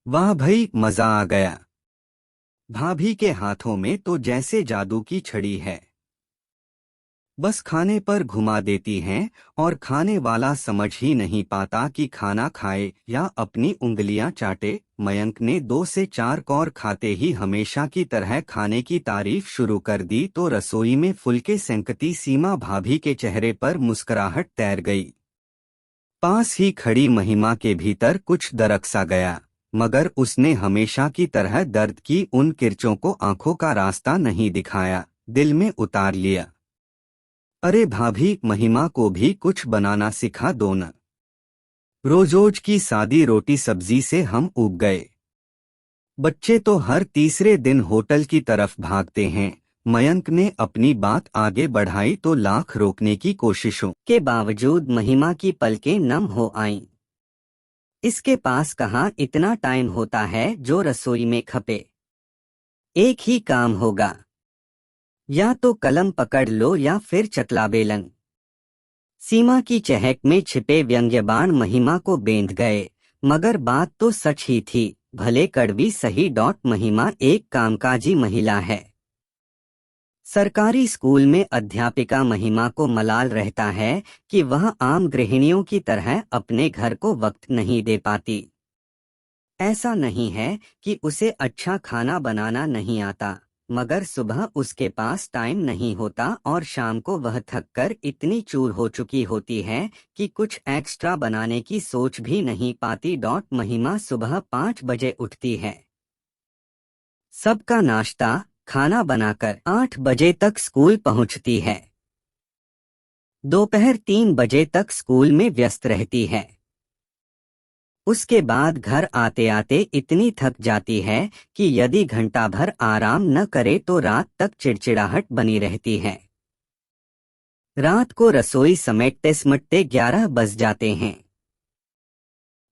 वाह भई, मजा आ गया। भाभी के हाथों में तो जैसे जादू की छड़ी है। बस खाने पर घुमा देती हैं और खाने वाला समझ ही नहीं पाता कि खाना खाए या अपनी उंगलियां चाटे। मयंक ने 2 से 4 कौर खाते ही हमेशा की तरह खाने की तारीफ शुरू कर दी तो रसोई में फुलके सेंकती सीमा भाभी के चेहरे पर मुस्कुराहट तैर गई। पास ही खड़ी महिमा के भीतर कुछ दरक सा गया, मगर उसने हमेशा की तरह दर्द की उन किरचों को आंखों का रास्ता नहीं दिखाया, दिल में उतार लिया। अरे भाभी, महिमा को भी कुछ बनाना सिखा दो न। रोज रोज की सादी रोटी सब्जी से हम ऊब गए। बच्चे तो हर तीसरे दिन होटल की तरफ भागते हैं। मयंक ने अपनी बात आगे बढ़ाई तो लाख रोकने की कोशिशों के बावजूद महिमा की पलकें नम हो आईं। इसके पास कहाँ इतना टाइम होता है जो रसोई में खपे। एक ही काम होगा, या तो कलम पकड़ लो या फिर चकला बेलन। सीमा की चहक में छिपे व्यंग्यबाण महिमा को बेंध गए, मगर बात तो सच ही थी। भले कड़वी सही। महिमा एक कामकाजी महिला है। सरकारी स्कूल में अध्यापिका महिमा को मलाल रहता है कि वह आम गृहिणियों की तरह अपने घर को वक्त नहीं दे पाती। ऐसा नहीं है कि उसे अच्छा खाना बनाना नहीं आता, मगर सुबह उसके पास टाइम नहीं होता और शाम को वह थककर इतनी चूर हो चुकी होती है कि कुछ एक्स्ट्रा बनाने की सोच भी नहीं पाती। महिमा सुबह 5 बजे उठती है, सबका नाश्ता खाना बनाकर 8 बजे तक स्कूल पहुंचती है। दोपहर 3 बजे तक स्कूल में व्यस्त रहती है। उसके बाद घर आते आते इतनी थक जाती है कि यदि घंटा भर आराम न करे तो रात तक चिड़चिड़ाहट बनी रहती है। रात को रसोई समेटते समेटते 11 बज जाते हैं।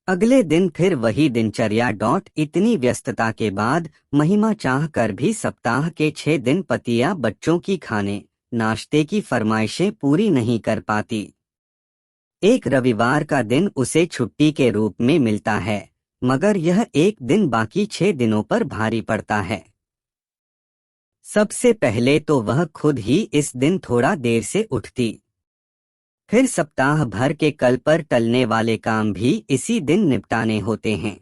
अगले दिन फिर वही दिनचर्या। इतनी व्यस्तता के बाद महिमा चाह कर भी सप्ताह के 6 दिन पतिया बच्चों की खाने नाश्ते की फरमाइशें पूरी नहीं कर पाती। एक रविवार का दिन उसे छुट्टी के रूप में मिलता है, मगर यह एक दिन बाकी 6 दिनों पर भारी पड़ता है। सबसे पहले तो वह खुद ही इस दिन थोड़ा देर से उठती, फिर सप्ताह भर के कल पर टलने वाले काम भी इसी दिन निपटाने होते हैं।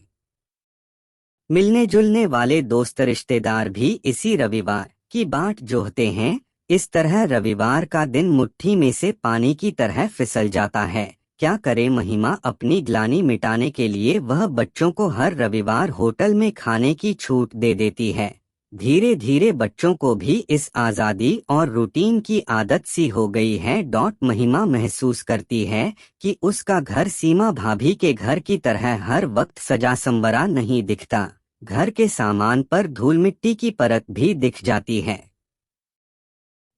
मिलने जुलने वाले दोस्त रिश्तेदार भी इसी रविवार की बाट जोहते हैं। इस तरह रविवार का दिन मुट्ठी में से पानी की तरह फिसल जाता है। क्या करे महिमा अपनी ग्लानि मिटाने के लिए वह बच्चों को हर रविवार होटल में खाने की छूट दे देती है। धीरे धीरे बच्चों को भी इस आज़ादी और रूटीन की आदत सी हो गई है। महिमा महसूस करती है कि उसका घर सीमा भाभी के घर की तरह हर वक्त सजा संवरा नहीं दिखता। घर के सामान पर धूल मिट्टी की परत भी दिख जाती है।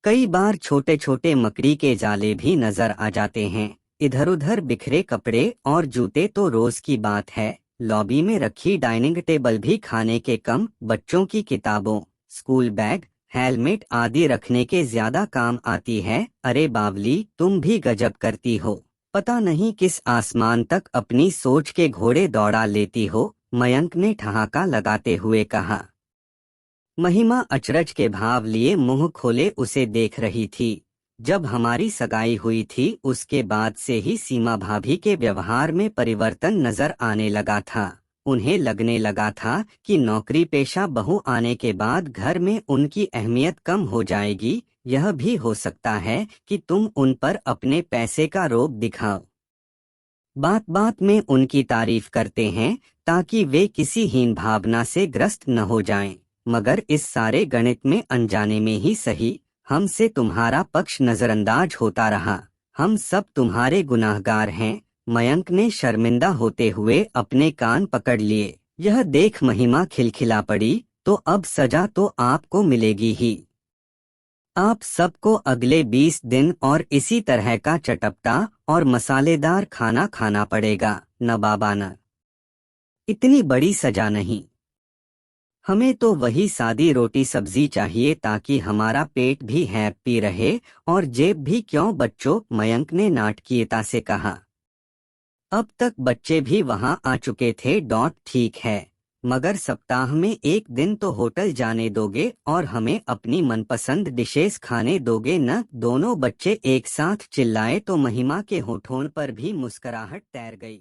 कई बार छोटे छोटे मकड़ी के जाले भी नजर आ जाते हैं। इधर उधर बिखरे कपड़े और जूते तो रोज की बात है। लॉबी में रखी डाइनिंग टेबल भी खाने के कम बच्चों की किताबों, स्कूल बैग, हेलमेट आदि रखने के ज्यादा काम आती है। अरे बावली, तुम भी गजब करती हो। पता नहीं किस आसमान तक अपनी सोच के घोड़े दौड़ा लेती हो, मयंक ने ठहाका लगाते हुए कहा। महिमा अचरज के भाव लिए मुंह खोले उसे देख रही थी। जब हमारी सगाई हुई थी उसके बाद से ही सीमा भाभी के व्यवहार में परिवर्तन नजर आने लगा था। उन्हें लगने लगा था कि नौकरी पेशा बहू आने के बाद घर में उनकी अहमियत कम हो जाएगी। यह भी हो सकता है कि तुम उन पर अपने पैसे का रोब दिखाओ। बात बात में उनकी तारीफ करते हैं ताकि वे किसी हीन भावना से ग्रस्त न हो जाएं। मगर इस सारे गणित में अनजाने में ही सही, हमसे तुम्हारा पक्ष नजरअंदाज होता रहा। हम सब तुम्हारे गुनाहगार हैं। मयंक ने शर्मिंदा होते हुए अपने कान पकड़ लिए। यह देख महिमा खिलखिला पड़ी। तो अब सजा तो आपको मिलेगी ही। आप सबको अगले 20 दिन और इसी तरह का चटपटा और मसालेदार खाना खाना पड़ेगा। न बाबा न, इतनी बड़ी सजा नहीं। हमें तो वही सादी रोटी सब्जी चाहिए ताकि हमारा पेट भी हैप्पी रहे और जेब भी। क्यों बच्चों, मयंक ने नाटकीयता से कहा। अब तक बच्चे भी वहां आ चुके थे। ठीक है, मगर सप्ताह में एक दिन तो होटल जाने दोगे और हमें अपनी मनपसंद डिशेस खाने दोगे न? दोनों बच्चे एक साथ चिल्लाए तो महिमा के होठों पर भी मुस्कुराहट तैर गई।